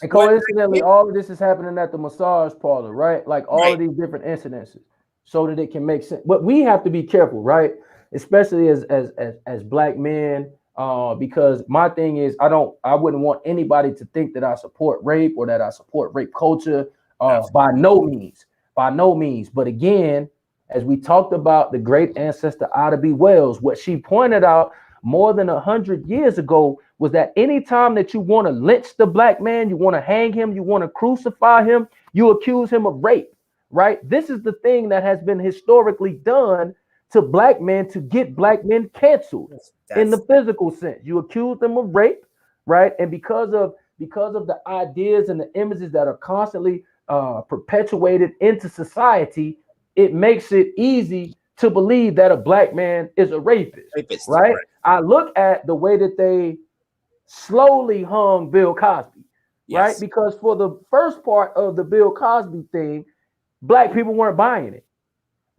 and coincidentally, all of this is happening at the massage parlor, right? Like all of these different incidences, so that it can make sense. But we have to be careful, right? Especially as black men, because my thing is, I wouldn't want anybody to think that I support rape or that I support rape culture. By no means. But again, as we talked about the great ancestor Ida B. Wells, what she pointed out more than 100 years ago was that anytime that you want to lynch the black man, you want to hang him, you want to crucify him, you accuse him of rape, right? This is the thing that has been historically done to black men to get black men canceled in the physical sense. You accuse them of rape, right? And because of the ideas and the images that are constantly perpetuated into society, it makes it easy to believe that a black man is a rapist, right? I look at the way that they slowly hung Bill Cosby, right? Because for the first part of the Bill Cosby thing, black people weren't buying it.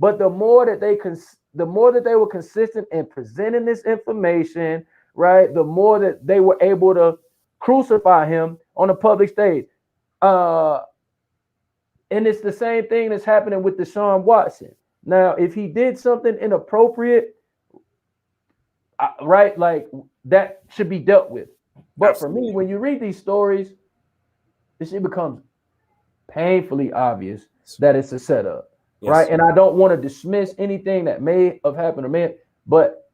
But the more that they were consistent in presenting this information, right, the more that they were able to crucify him on a public stage. And it's the same thing that's happening with Deshaun Watson. Now, if he did something inappropriate, right, like that should be dealt with. But for me, when you read these stories, it shit becomes painfully obvious that it's a setup, right? And I don't want to dismiss anything that may have happened or may, but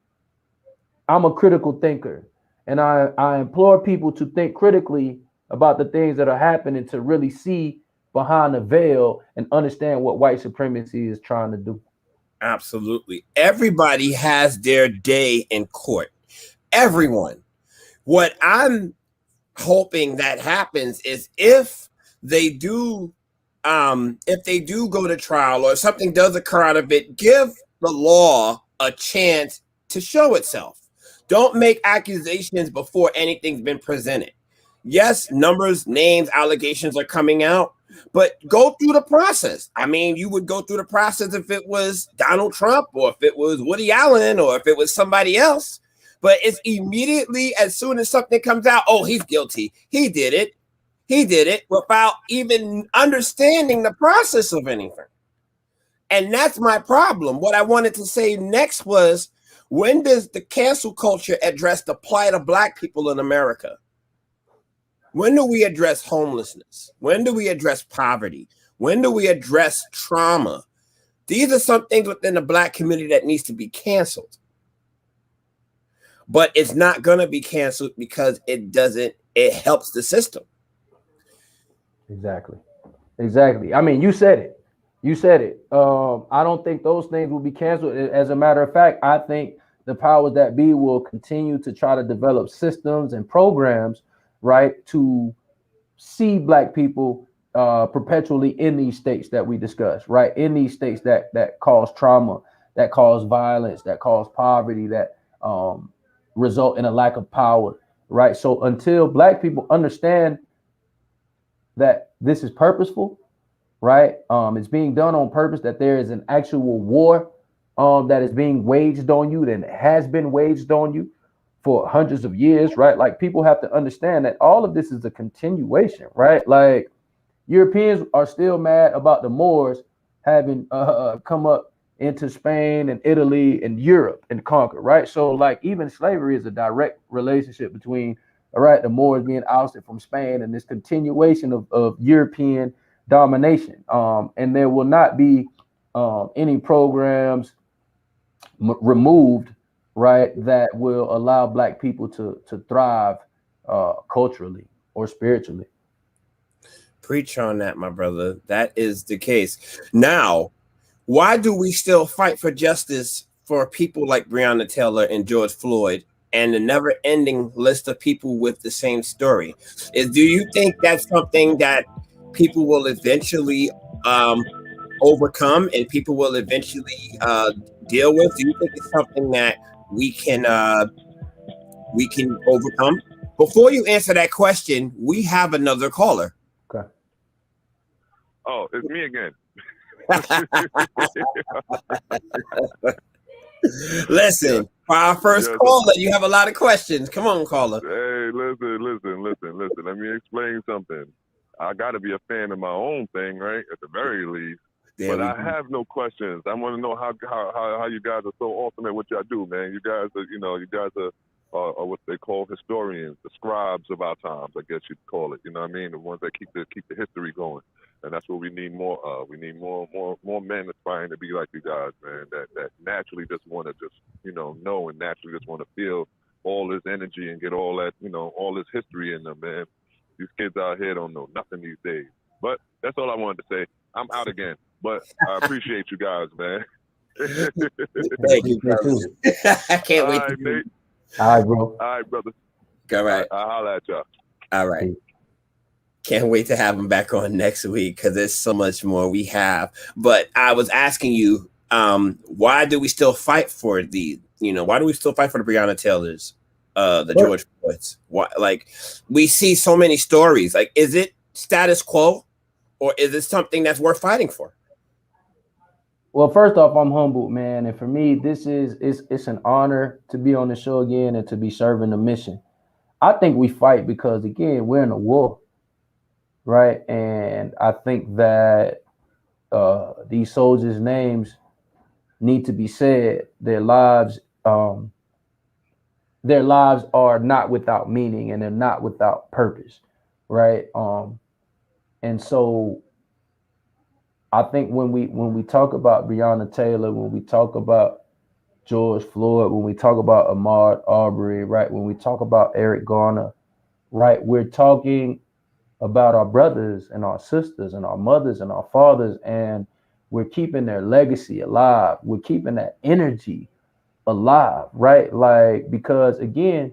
I'm a critical thinker, and I implore people to think critically about the things that are happening to really see behind the veil and understand what white supremacy is trying to do. Absolutely. Everybody has their day in court. Everyone. What I'm hoping that happens is if they do go to trial or something does occur out of it, give the law a chance to show itself. Don't make accusations before anything's been presented. Yes, numbers, names, allegations are coming out, but go through the process. I mean, you would go through the process if it was Donald Trump or if it was Woody Allen or if it was somebody else. But it's immediately as soon as something comes out, oh, he's guilty. He did it without even understanding the process of anything. And that's my problem. What I wanted to say next was, when does the cancel culture address the plight of black people in America? When do we address homelessness? When do we address poverty? When do we address trauma? These are some things within the black community that needs to be canceled. But it's not going to be canceled because it helps the system. Exactly. I mean, you said it. I don't think those things will be canceled. As a matter of fact, I think the powers that be will continue to try to develop systems and programs, right, to see black people perpetually in these states that we discussed, right, in these states that cause trauma, that cause violence, that cause poverty, that result in a lack of power, right? So until black people understand that this is purposeful, right, it's being done on purpose, that there is an actual war that is being waged on you, that has been waged on you for hundreds of years, right? Like, people have to understand that all of this is a continuation, right? Like, Europeans are still mad about the Moors having come up into Spain and Italy and Europe and conquer, right? So, like, even slavery is a direct relationship between, all right, the Moors being ousted from Spain and this continuation of European domination. And there will not be any programs removed, right, that will allow Black people to thrive culturally or spiritually. Preach on that, my brother. That is the case. Now, why do we still fight for justice for people like Breonna Taylor and George Floyd and the never-ending list of people with the same story? Do you think that's something that people will eventually overcome and people will eventually deal with? Do you think it's something that we can overcome? Before you answer that question, we have another caller. Okay. Oh, it's me again. Listen, for our first caller, you have a lot of questions. Come on, caller. Hey, listen. Let me explain something. I got to be a fan of my own thing, right? At the very least. But I have no questions. I want to know how you guys are so awesome at what y'all do, man. You guys are what they call historians, the scribes of our times, I guess you'd call it. You know what I mean? The ones that keep the history going. And that's what we need more of. We need more men aspiring to be like you guys, man, that naturally just want to just, know and naturally just want to feel all this energy and get all that, all this history in them, man. These kids out here don't know nothing these days. But that's all I wanted to say. I'm out again. But I appreciate you guys, man. Thank you, brother. I can't wait. All right, Nate. All right, bro. All right, brother. All right. I'll holler at y'all. All right. Can't wait to have him back on next week because there's so much more we have. But I was asking you, why do we still fight for why do we still fight for the Breonna Taylors, the George Floyds? Why, like, we see so many stories. Like, is it status quo or is it something that's worth fighting for? Well, first off, I'm humbled, man. And for me, it's an honor to be on the show again and to be serving the mission. I think we fight because, again, we're in a war. Right. And I think that these soldiers' names need to be said. Their lives are not without meaning and they're not without purpose. Right. And so I think when we talk about Breonna Taylor, when we talk about George Floyd, when we talk about Ahmaud Arbery, right, when we talk about Eric Garner, right, we're talking about our brothers and our sisters and our mothers and our fathers, and we're keeping their legacy alive. We're keeping that energy alive, right? Like, because again,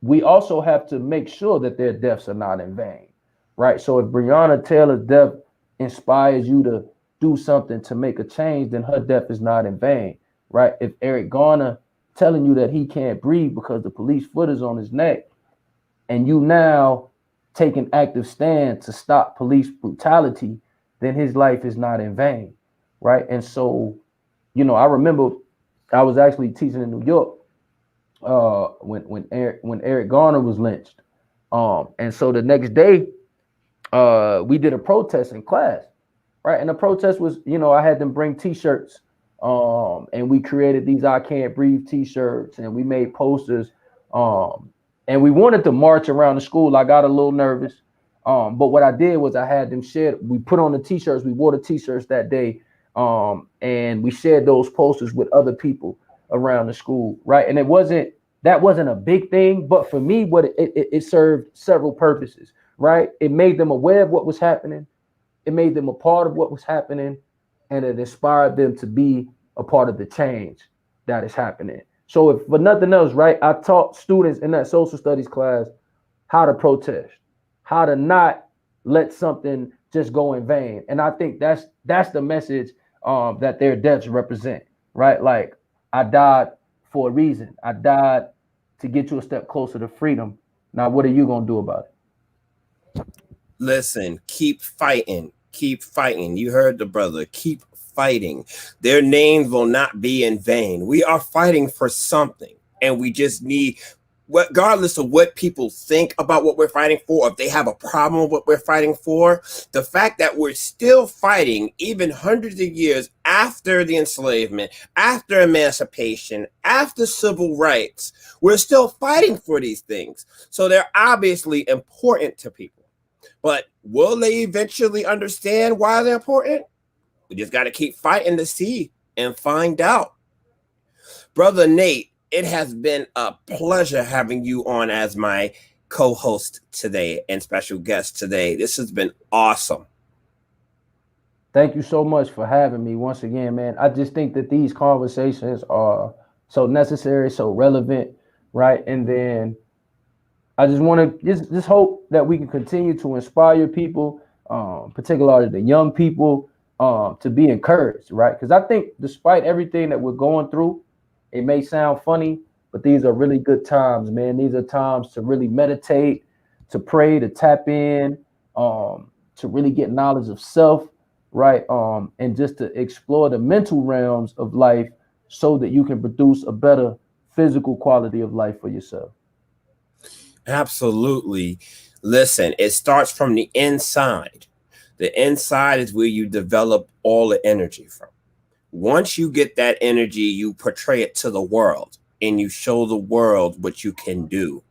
we also have to make sure that their deaths are not in vain, right? So if Breonna Taylor's death inspires you to do something to make a change, then her death is not in vain, right? If Eric Garner telling you that he can't breathe because the police foot is on his neck, and you now take an active stand to stop police brutality, then his life is not in vain, right? And so, I remember I was actually teaching in New York when Eric Garner was lynched, and so the next day we did a protest in class, right? And the protest was, I had them bring T-shirts, and we created these "I Can't Breathe" T-shirts, and we made posters. And we wanted to march around the school. I got a little nervous. But what I did was I had them share. We put on the T-shirts. We wore the T-shirts that day. And we shared those posters with other people around the school, right? And that wasn't a big thing. But for me, it served several purposes, right? It made them aware of what was happening. It made them a part of what was happening. And it inspired them to be a part of the change that is happening. So if for nothing else, right, I taught students in that social studies class how to protest, how to not let something just go in vain. And I think that's the message that their deaths represent, right? Like, I died for a reason. I died to get you a step closer to freedom. Now, what are you going to do about it? Listen, keep fighting. Keep fighting. You heard the brother. Keep fighting. Their names will not be in vain. We are fighting for something, and we just need, regardless of what people think about what we're fighting for, if they have a problem with what we're fighting for, the fact that we're still fighting even hundreds of years after the enslavement, after emancipation, after civil rights, we're still fighting for these things. So they're obviously important to people. But will they eventually understand why they're important? We just got to keep fighting to see and find out. Brother Nate, it has been a pleasure having you on as my co-host today and special guest today. This has been awesome. Thank you so much for having me once again, man. I just think that these conversations are so necessary, so relevant, right? And then I just want to just hope that we can continue to inspire people, particularly the young people, to be encouraged, right? Because I think despite everything that we're going through, it may sound funny, but these are really good times, man. These are times to really meditate, to pray, to tap in, to really get knowledge of self, right? And just to explore the mental realms of life so that you can produce a better physical quality of life for yourself. Absolutely. Listen, it starts from the inside. The inside is where you develop all the energy from. Once you get that energy, you portray it to the world and you show the world what you can do.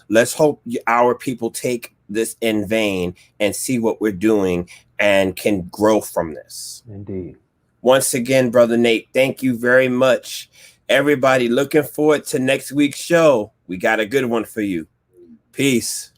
Let's hope our people take this in vain and see what we're doing and can grow from this. Indeed. Once again, Brother Nate, thank you very much. Everybody looking forward to next week's show. We got a good one for you. Peace.